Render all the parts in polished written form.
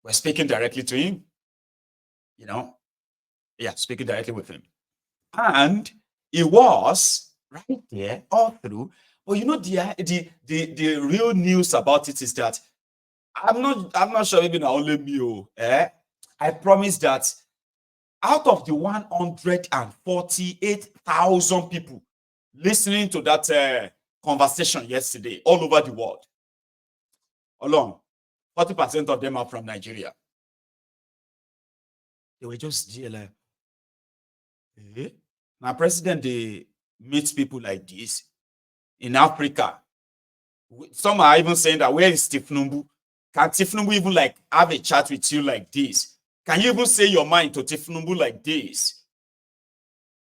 We're speaking directly to him. Speaking directly with him. And it was right there all through. But the real news about it is that I'm not sure even only me. I promise that out of the 148,000 people listening to that conversation yesterday all over the world, alone, 40% of them are from Nigeria. They were just like, Now, president, they meet people like this in Africa. Some are even saying that, where is Tifnumbu? Can Tifnumbu even like have a chat with you like this? Can you even say your mind to Tifnumbu like this?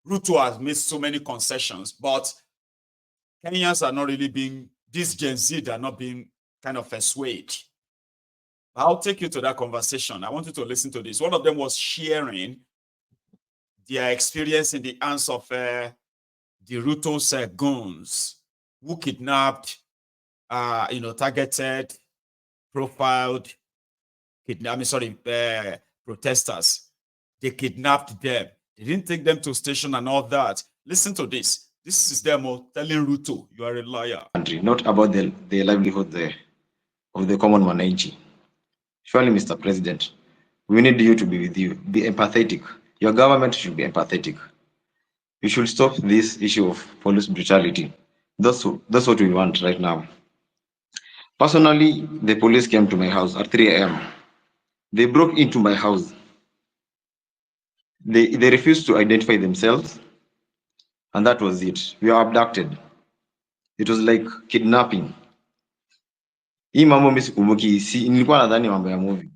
Ruto has made so many concessions, but Kenyans are not really being, this Gen Z are not being kind of persuaded. I'll take you to that conversation. I want you to listen to this. One of them was sharing their experience in the hands of the Ruto's goons who kidnapped, targeted, profiled, protesters. They kidnapped them. They didn't take them to station and all that. Listen to this. This is them telling Ruto, you are a liar. Not about the livelihood of the common mananchi. Surely, Mr. President, we need you to be with you. Be empathetic. Your government should be empathetic. You should stop this issue of police brutality. That's what we want right now. Personally, the police came to my house at 3 a.m. They broke into my house. They refused to identify themselves, and that was it. We were abducted. It was like kidnapping. Hii mambo mimi sikumbuki, nilikuwa nadhani mambo ya movie.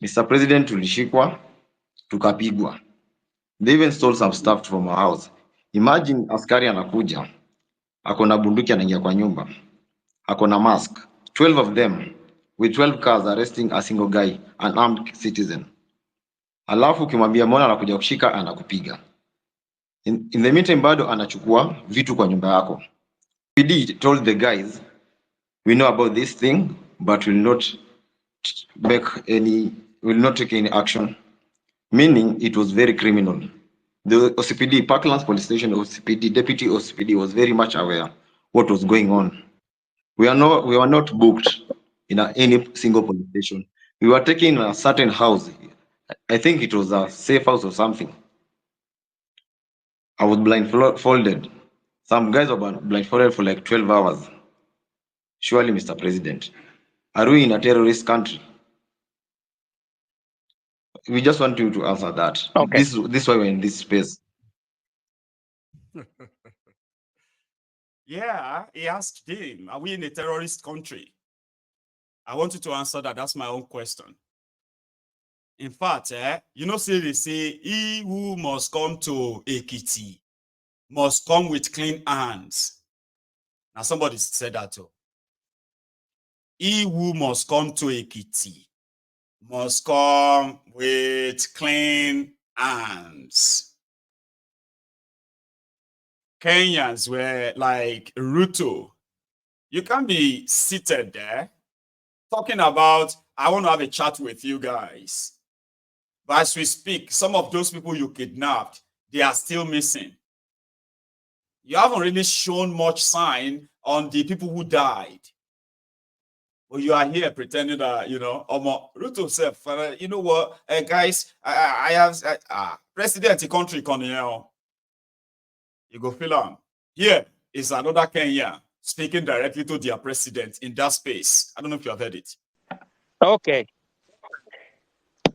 Mr. President, tulishikwa, tukapigwa. They even stole some stuff from our house. Imagine askari anakuja, akona bunduki anaingia kwa nyumba, akona mask, 12 of them with 12 cars arresting a single guy, an armed citizen. Alafu ukimwambia mbona anakuja kushika, anakupiga. In the meantime bado anachukua vitu kwa nyumba yako. PD told the guys, we know about this thing, but will not take any action. Meaning it was very criminal. The OCPD, Parklands Police Station OCPD, Deputy OCPD was very much aware what was going on. We were not booked in any single police station. We were taken in a certain house. I think it was a safe house or something. I was blindfolded. Some guys were blindfolded for like 12 hours. Surely, Mr. President, are we in a terrorist country? We just want you to answer that. Okay. This is why we're in this space. Yeah, he asked him, are we in a terrorist country? I want you to answer that. That's my own question. In fact, they say, he who must come to Ekiti must come with clean hands. Now, somebody said that too. He who must come to Ekiti must come with clean hands. Kenyans were like, Ruto, you can't be seated there talking about, I want to have a chat with you guys. But as we speak, some of those people you kidnapped, they are still missing. You haven't really shown much sign on the people who died. But you are here pretending that, Ruto said, you know what, guys, I have, president of the country, you go feel on. Here is another Kenya speaking directly to their president in that space. I don't know if you have heard it. Okay.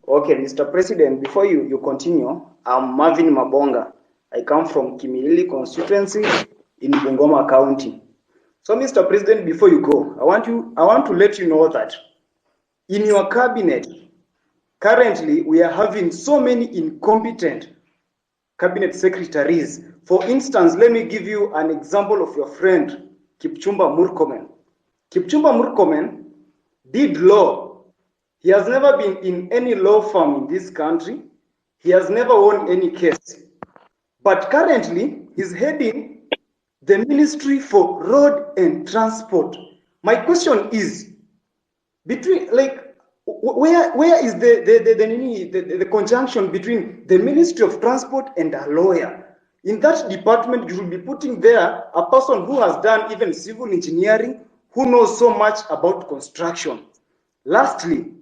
Okay, Mr. President, before you continue, I'm Marvin Mabonga. I come from Kimilili constituency in Bungoma County. So, Mr. President, before you go, I want to let you know that in your cabinet, currently we are having so many incompetent cabinet secretaries. For instance, let me give you an example of your friend, Kipchumba Murkomen. Kipchumba Murkomen did law. He has never been in any law firm in this country. He has never won any case. But currently, he's heading the Ministry for Road and Transport. My question is, where is the conjunction between the Ministry of Transport and a lawyer? In that department, you will be putting there a person who has done even civil engineering, who knows so much about construction. Lastly,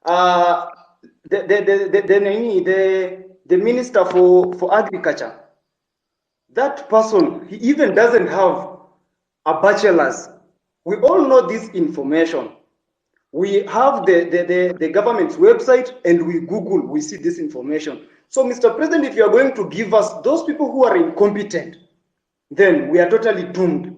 the Minister for Agriculture, that person, he even doesn't have a bachelor's. We all know this information. We have the government's website and we Google, we see this information. So, Mr. President, if you are going to give us those people who are incompetent, then we are totally doomed.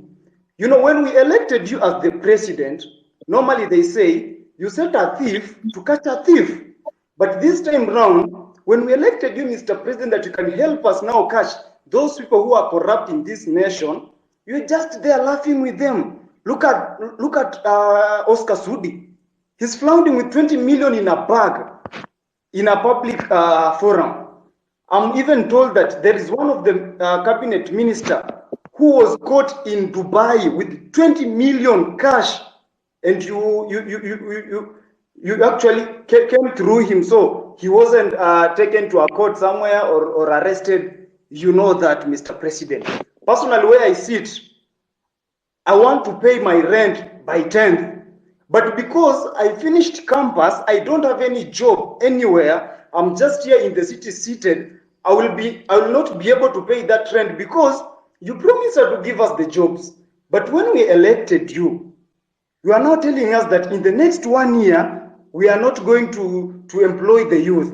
You know, when we elected you as the president, normally they say, you set a thief to catch a thief. But this time round, when we elected you, Mr. President, that you can help us now catch those people who are corrupt in this nation, you're just there laughing with them. Look at Oscar Sudi. He's flaunting with 20 million in a bag in a public forum. I'm even told that there is one of the cabinet minister who was caught in Dubai with 20 million cash, and you actually came through him, so he wasn't taken to a court somewhere or arrested. You know that, Mr. President. Personally, where I sit, I want to pay my rent by 10th. But because I finished campus, I don't have any job anywhere. I'm just here in the city seated. I will not be able to pay that rent because you promised to give us the jobs. But when we elected you, you are now telling us that in the next 1 year, we are not going to employ the youth.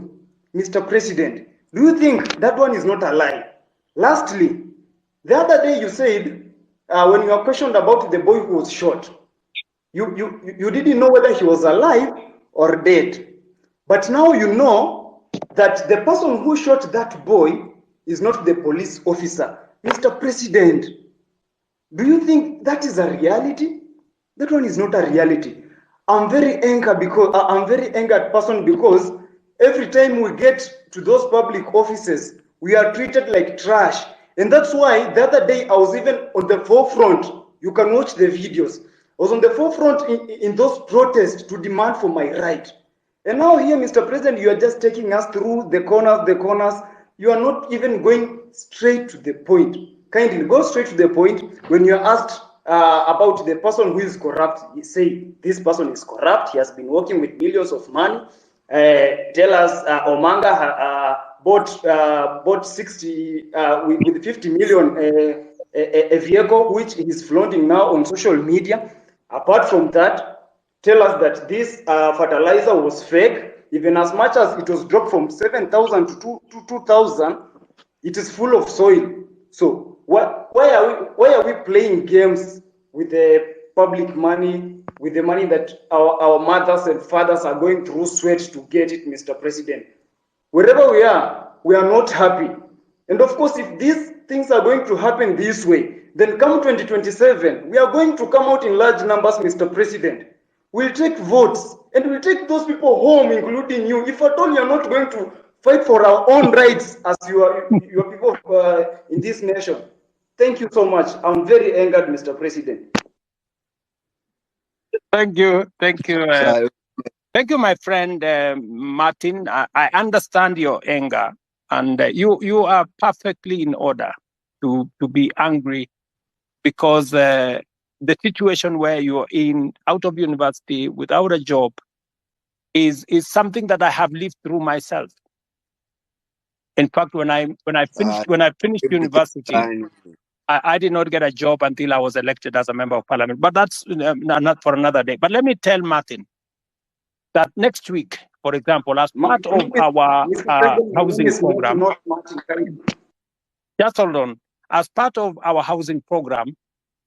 Mr. President, do you think that one is not a lie? Lastly, the other day you said, when you were questioned about the boy who was shot, you didn't know whether he was alive or dead. But now you know that the person who shot that boy is not the police officer. Mr. President, do you think that is a reality? That one is not a reality. I'm very angered person because every time we get to those public offices, we are treated like trash. And that's why the other day I was even on the forefront. You can watch the videos. I was on the forefront in those protests to demand for my right. And now here, Mr. President, you are just taking us through the corners. You are not even going straight to the point. Kindly go straight to the point. When you are asked about the person who is corrupt, you say, this person is corrupt. He has been working with millions of money. Tell us, Omanga bought 60 with 50 million a vehicle, which he's flaunting now on social media. Apart from that, tell us that this fertilizer was fake, even as much as it was dropped from 7,000 to 2,000, it is full of soil. So why are we playing games with the public money, with the money that our mothers and fathers are going through sweat to get it, Mr. President? Wherever we are not happy. And of course, if these things are going to happen this way, then come 2027, we are going to come out in large numbers, Mr. President. We'll take votes and we'll take those people home, including you. If at all you're not going to fight for our own rights as your people in this nation. Thank you so much. I'm very angered, Mr. President. Thank you. Thank you, my friend Martin. I understand your anger, and you are perfectly in order to be angry because the situation where you're in out of university without a job is something that I have lived through myself. In fact, when I finished university, I did not get a job until I was elected as a member of parliament. But that's not for another day. But let me tell Martin that next week, for example, as part of our housing program, just hold on. As part of our housing program,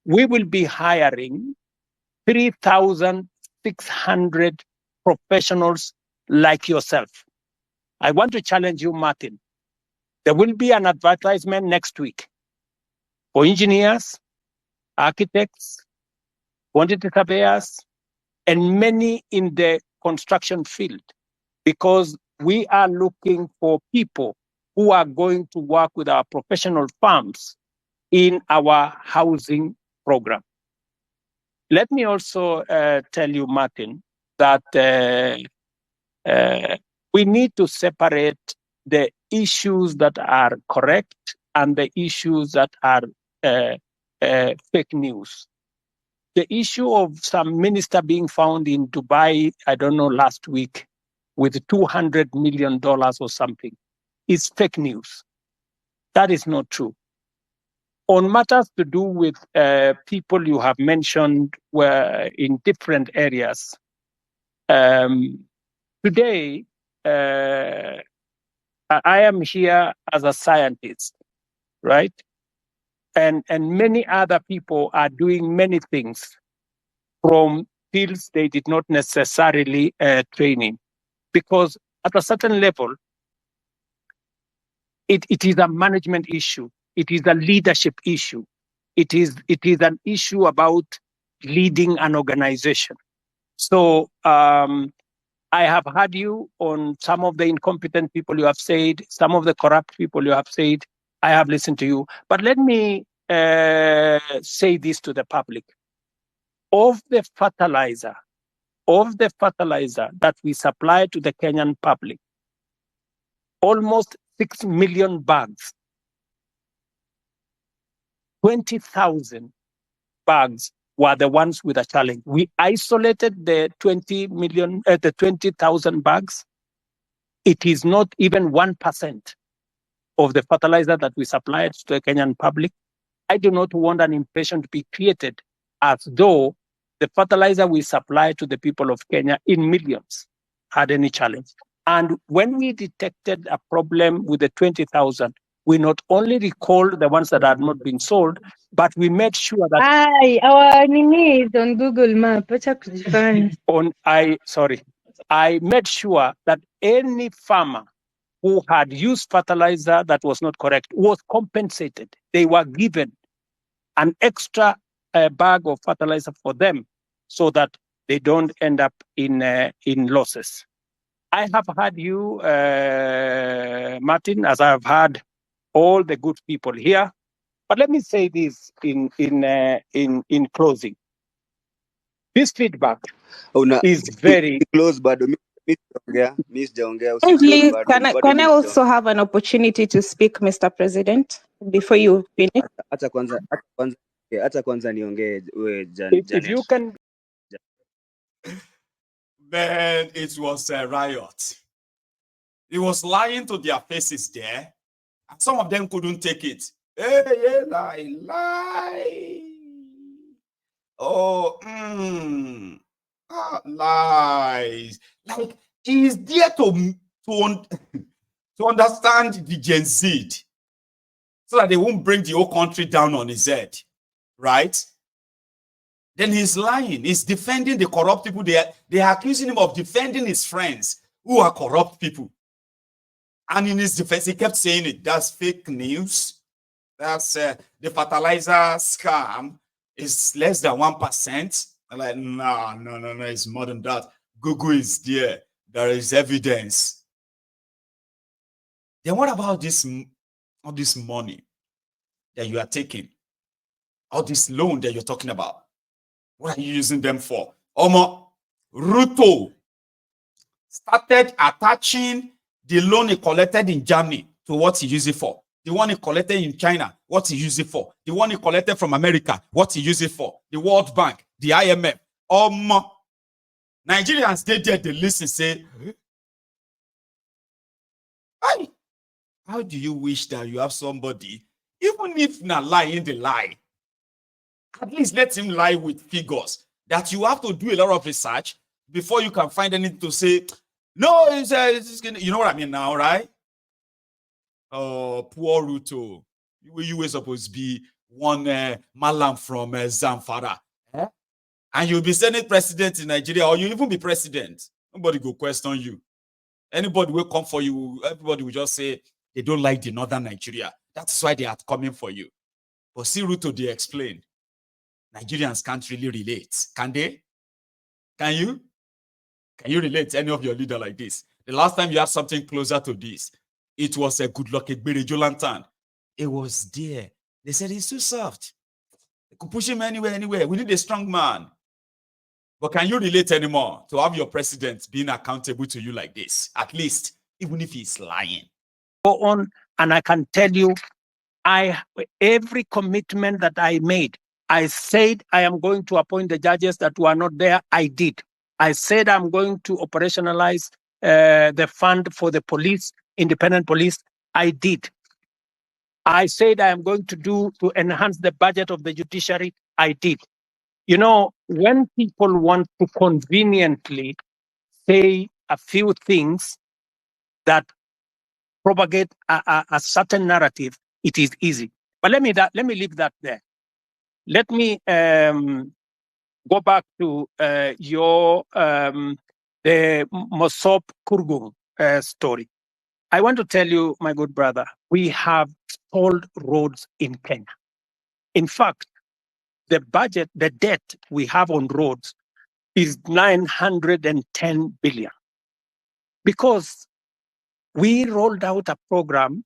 we will be hiring 3,600 professionals like yourself. I want to challenge you, Martin. There will be an advertisement next week for engineers, architects, quantity surveyors, and many in the construction field, because we are looking for people who are going to work with our professional firms in our housing program. Let me also tell you, Martin, that We need to separate the issues that are correct and the issues that are fake news. The issue of some minister being found in Dubai, I don't know, last week, with $200 million or something, is fake news. That is not true. On matters to do with people you have mentioned were in different areas, today, I am here as a scientist, right? And many other people are doing many things from fields they did not necessarily train in. Because at a certain level, it is a management issue. It is a leadership issue. It is an issue about leading an organization. So I have heard you on some of the incompetent people you have said, some of the corrupt people you have said. I have listened to you. But let me say this to the public. Of the fertilizer that we supply to the Kenyan public, almost 6 million bags, 20,000 bags were the ones with a challenge. We isolated the 20,000 bags. It is not even 1% of the fertilizer that we supplied to the Kenyan public. I do not want an impression to be created as though the fertilizer we supply to the people of Kenya in millions had any challenge. And when we detected a problem with the 20,000, we not only recalled the ones that had not been sold, but we made sure that our Nini is on Google Map. I made sure that any farmer who had used fertilizer that was not correct was compensated. They were given an extra bag of fertilizer for them so that they don't end up in losses. I have heard you, Martin, as I have heard all the good people here. But let me say this in closing. This feedback is very close, but Please, can I also have an opportunity to speak, Mr. President, before you finish? If you can. Man, it was a riot. He was lying to their faces there. And some of them couldn't take it. Hey, lie. Oh, lies. Like, he is there to understand the Gen Z so that they won't bring the whole country down on his head, right? Then he's lying. He's defending the corrupt people. They are accusing him of defending his friends who are corrupt people. And in his defense, he kept saying it. That's fake news. That's the fertilizer scam is less than 1%. I'm like, no, it's more than that. Google is there. There is evidence. Then what about all this money that you are taking? All this loan that you're talking about? What are you using them for? Ruto started attaching the loan he collected in Germany to what he used it for. The one he collected in China, what he used it for. The one he collected from America, what he used it for. The World Bank, the IMF. Nigerians, they listen, say, how do you wish that you have somebody, even if not lying the lie, at least let him lie with figures, that you have to do a lot of research before you can find anything to say, no, you know what I mean now, right? Oh, poor Ruto. You were supposed to be one malam from Zamfara. And you'll be Senate president in Nigeria, or you even be president. Nobody go question you. Anybody will come for you, everybody will just say they don't like the northern Nigeria. That's why they are coming for you. But see, Ruto, they explain. Nigerians can't really relate. Can they? Can you? Can you relate to any of your leader like this? The last time you had something closer to this, it was a good luck Egberejo lantern. It was there. They said he's too soft. They could push him anywhere. We need a strong man. But can you relate anymore to have your president being accountable to you like this? At least, even if he's lying. Go on, and I can tell you, every commitment that I made, I said I am going to appoint the judges that were not there. I did. I said I'm going to operationalize the fund for the police, independent police. I did. I said I am going to enhance the budget of the judiciary. I did. You know, when people want to conveniently say a few things that propagate a certain narrative, it is easy. But let me leave that there. Let me go back to the Mosop Kurgung story. I want to tell you, my good brother, we have stalled roads in Kenya. In fact, the budget, the debt we have on roads is 910 billion. Because we rolled out a program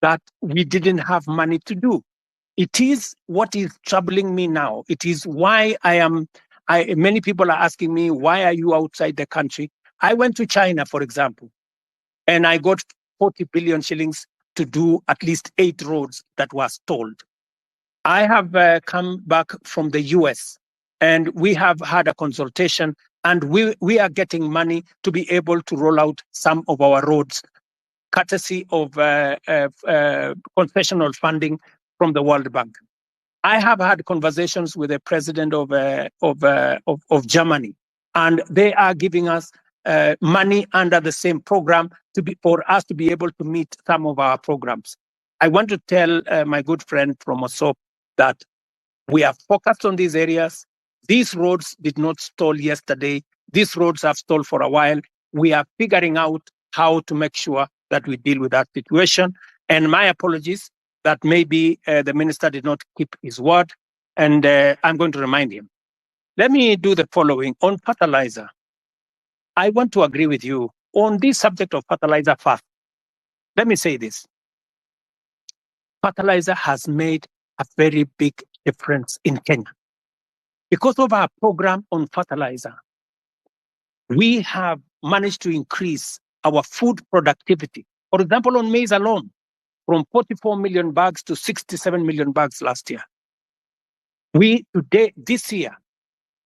that we didn't have money to do. It is what is troubling me now. It is why many people are asking me, why are you outside the country? I went to China, for example, and I got 40 billion shillings to do at least 8 roads that were stalled. I have come back from the US, and we have had a consultation, and we are getting money to be able to roll out some of our roads, courtesy of concessional funding from the World Bank. I have had conversations with the president of Germany, and they are giving us money under the same program for us to be able to meet some of our programs. I want to tell my good friend from Osop that we are focused on these areas. These roads did not stall yesterday. These roads have stalled for a while. We are figuring out how to make sure that we deal with that situation. And my apologies that maybe the minister did not keep his word, and I'm going to remind him. Let me do the following. On fertilizer, I want to agree with you on this subject of fertilizer first. Let me say this. Fertilizer has made a very big difference in Kenya. Because of our program on fertilizer, we have managed to increase our food productivity. For example, on maize alone, from 44 million bags to 67 million bags last year. This year,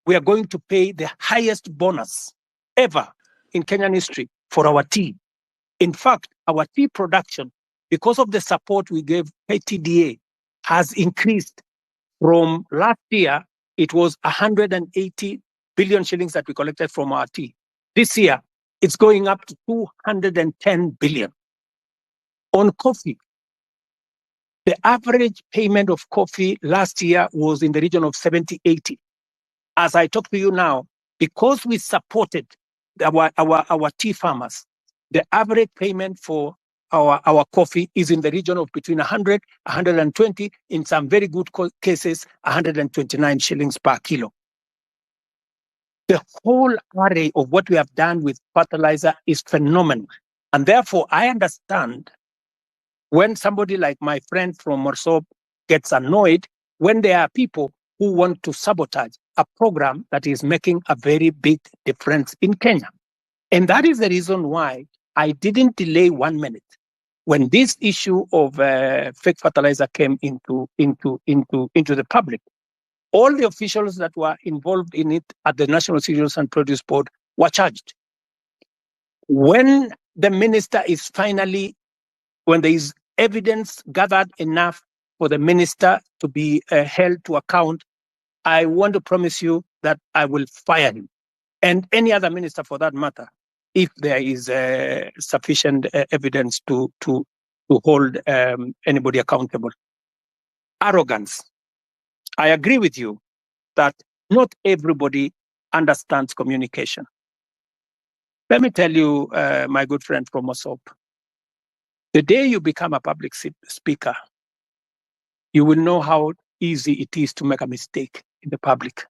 we are going to pay the highest bonus ever in Kenyan history for our tea. In fact, our tea production, because of the support we gave KTDA, has increased from last year. It was 180 billion shillings that we collected from our tea. This year, it's going up to 210 billion. On coffee, the average payment of coffee last year was in the region of 70-80. As I talk to you now, because we supported our tea farmers, the average payment for our coffee is in the region of between 100, 120, in some very good cases, 129 shillings per kilo. The whole array of what we have done with fertilizer is phenomenal. And therefore, I understand when somebody like my friend from Morsop gets annoyed when there are people who want to sabotage a program that is making a very big difference in Kenya. And that is the reason why I didn't delay 1 minute. When this issue of fake fertilizer came into the public, all the officials that were involved in it at the National Cereals and Produce Board were charged. When the minister is when there is evidence gathered enough for the minister to be held to account, I want to promise you that I will fire him, and any other minister for that matter, if there is sufficient evidence to hold anybody accountable. Arrogance. I agree with you that not everybody understands communication. Let me tell you, my good friend from Mosop, the day you become a public speaker, you will know how easy it is to make a mistake in the public.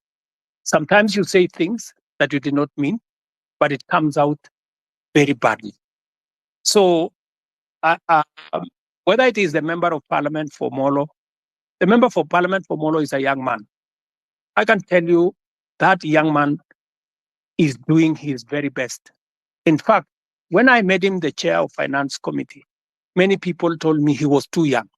Sometimes you say things that you did not mean, but it comes out very badly. So whether it is the member of parliament for Molo, the member for parliament for Molo is a young man. I can tell you that young man is doing his very best. In fact, when I made him the chair of finance committee, many people told me he was too young.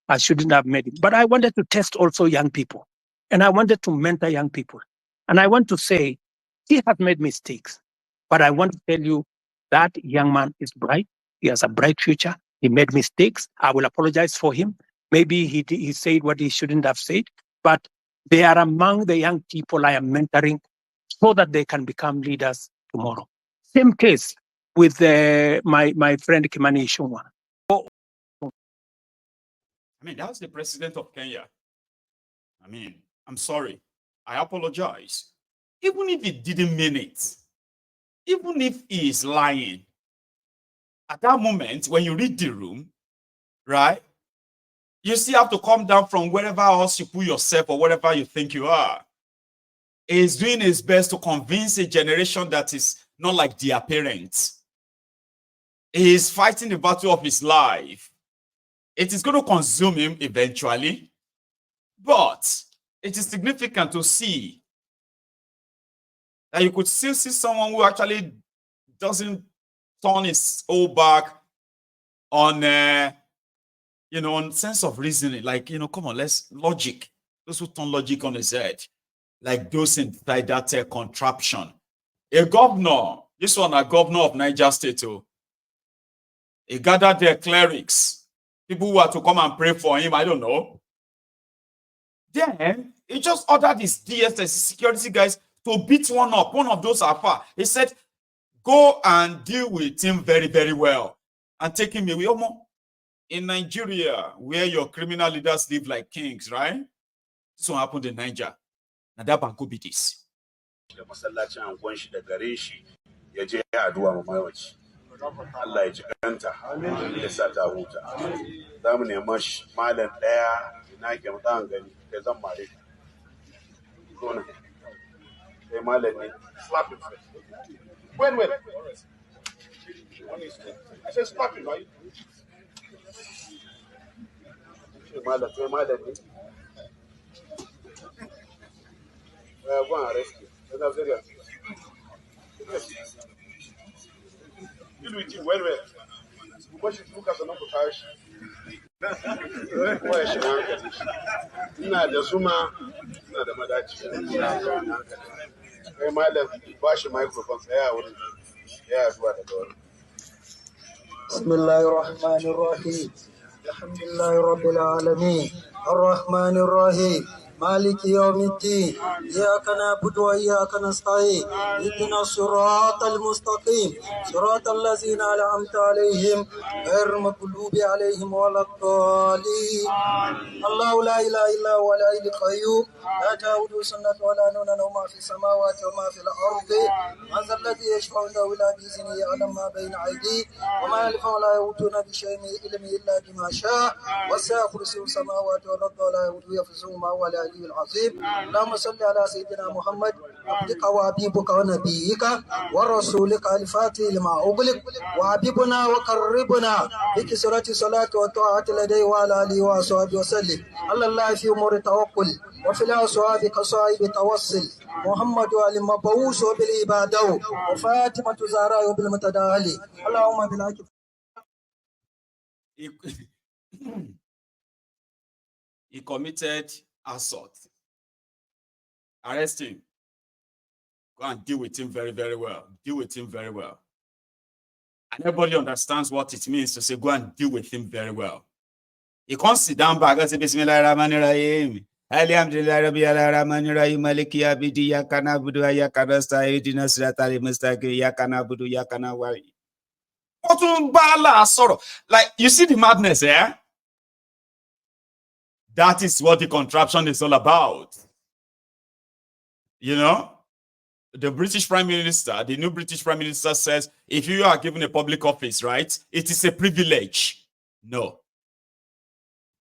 I shouldn't have made him. But I wanted to test also young people. And I wanted to mentor young people. And I want to say, he has made mistakes. But I want to tell you that young man is bright. He has a bright future. He made mistakes. I will apologize for him. Maybe he said what he shouldn't have said. But they are among the young people I am mentoring so that they can become leaders tomorrow. Same case with my friend Kimani Ichung'wah. I mean, that's the president of Kenya. I mean, I'm sorry. I apologize. Even if he didn't mean it, even if he is lying, at that moment, when you read the room, right, you still have to come down from wherever else you put yourself or whatever you think you are. He is doing his best to convince a generation that is not like their parents. He is fighting the battle of his life. It is going to consume him eventually, but it is significant to see that you could still see someone who actually doesn't turn his whole back on, on sense of reasoning. Like, come on, let's logic. Those who turn logic on his head, like those inside that contraption. A governor, this one, a governor of Niger State, he gathered their clerics, people who are to come and pray for him. I don't know. Then he just ordered his DSS security guys to beat one up. One of those Alpha. He said, go and deal with him very, very well and take him away. In Nigeria, where your criminal leaders live like kings, right? This one happened in Niger. Now that bank could be this. Allah ya jikanta ya sa ta huta. Za mu nema malam ɗaya ina ke mutan gani da zan mare ka. Zo na. Sai malam ne. Slap him first. When? I said slap him, right? Sai malam ne. Go and arrest him. That's serious. You do it well. Kuma shi duka sanan ku tashi. Kowa shi hankali. Ina da zuma, ina da madaci. Kai malam ba shi microphone tsaya wurin. Ya zuwa daga wurin. Bismillahir Rahmanir Rahim. Alhamdulillahi Rabbil Alamin. Ar-Rahmanir Rahim. مالك يوم الدين إياك نعبد وإياك نستعين اهدنا الصراط المستقيم صراط الذين أنعمت عليهم غير المغضوب عليهم ولا الضالين الله لا إله إلا هو الحي القيوم لا تأخذه سنة ولا نوم له ما في السماوات وما في الأرض من ذا الذي يشفع عنده إلا بإذنه يعلم ما بين أيديه وما يلفظ ولا يؤتون بشيء من علمه إلا بما شاء وسع كرسيه السماوات والأرض ولا يؤوده حفظهما ولا العظيم اللهم صل على سيدنا محمد عبدك وحبيبك ونبيك ورسولك الفاتح لما أغلق وحبيبنا وقربنا بكثرة صلاة وطاعة لديه وعلى آله وصحبه وسلم الله في أمور التوكل وفي الأصحاب كصائب توسل محمد المبعوث بالعبادة وفاطمة الزهراء بالمتداهل اللهم بالحق. He committed assault. Arrest him. Go and deal with him very, very well. Deal with him very well. And everybody understands what it means to say, go and deal with him very well. He can't sit down back and say, Bismillahirrahmanirrahim. Alhamdulillah Rabbil Alamin Rahim Maliki Abidi Yakana Budu Yakana Sayyidina Sratali Mustaqim Yakana Budu Yakana Wali. Like, you see the madness, eh? That is what the contraption is all about. You know, the British Prime Minister, the new British Prime Minister says, if you are given a public office, right, it is a privilege. No.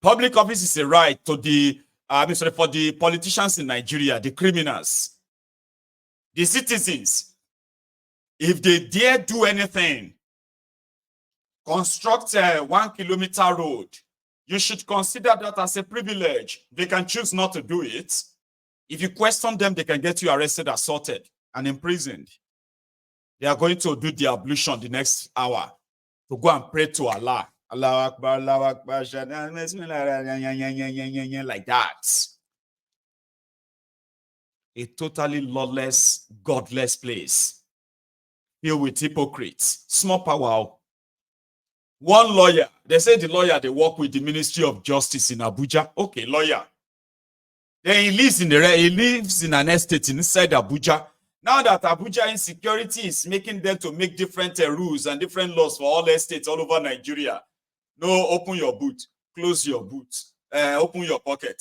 Public office is a right to the, for the politicians in Nigeria, the criminals, the citizens. If they dare do anything, construct a 1 kilometer road, you should consider that as a privilege. They can choose not to do it. If you question them, they can get you arrested, assaulted, and imprisoned. They are going to do the ablution the next hour to go and pray to Allah. Allah Akbar, Allah Akbar, like that. A totally lawless, godless place filled with hypocrites. Small power. One lawyer, they say the lawyer they work with the Ministry of Justice in Abuja. Okay, lawyer. Then he lives in an estate inside Abuja. Now that Abuja insecurity is making them to make different rules and different laws for all estates all over Nigeria. No, open your boot, close your boot, open your pocket.